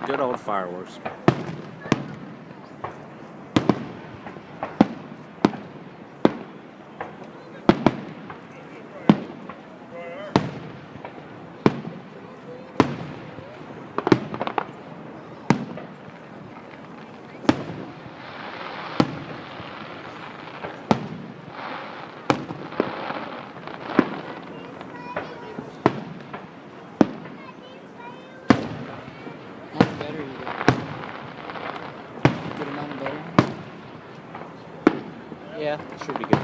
Good old fireworks. Good amount of butter. Yeah, that should be good.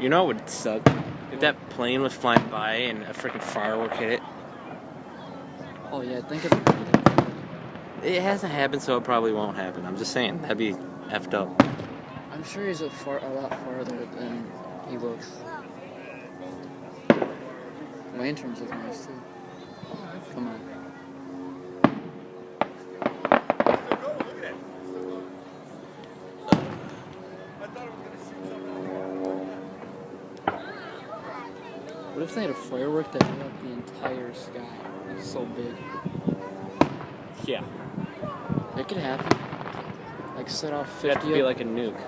You know what would suck? If that plane was flying by and a freaking firework hit it. Oh yeah, think of it. It hasn't happened, so it probably won't happen. I'm just saying, that'd be effed up. I'm sure he's a lot farther than he looks. Lanterns look nice too. Come on. What if they had a firework that lit up the entire sky? It's so big. Yeah. It could happen. Like set off 50. It'd have to be like a nuke.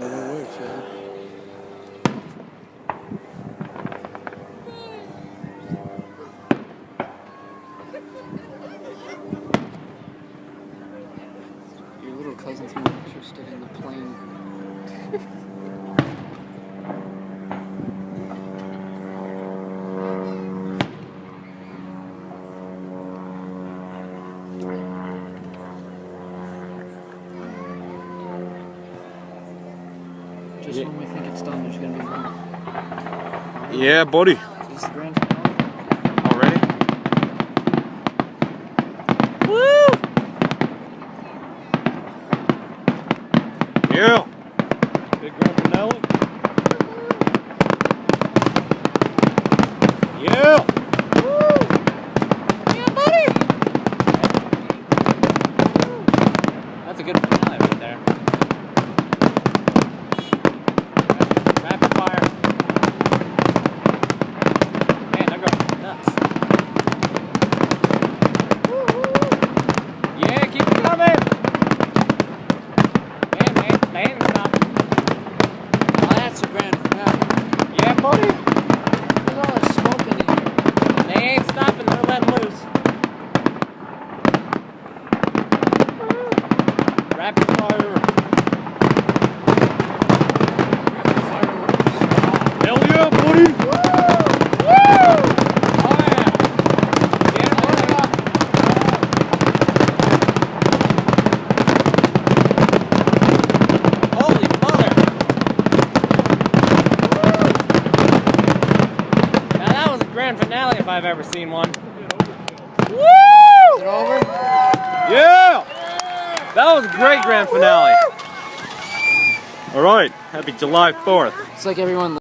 Maybe it works, yeah. Your little cousin's more interested in the plane. Just when we think it's done, there's gonna be one. Yeah, buddy. Is this the grand finale? Already? Woo! Yeah. Big grand finale. Yeah. Woo! Yeah, buddy. That's a good finale right there. Rapid fire. Man, they're going nuts. Yeah, keep it coming. Man, stop. Oh, that's the grand finale. Yeah, buddy. There's all this smoke in here. They ain't stopping. They're letting loose. Rapid fire. Hell yeah, buddy. Woo! Oh yeah. Get it up. Holy mother. Now that was a grand finale if I've ever seen one. Woo! Is it over? Yeah! That was a great grand finale. All right, happy July 4th. It's like everyone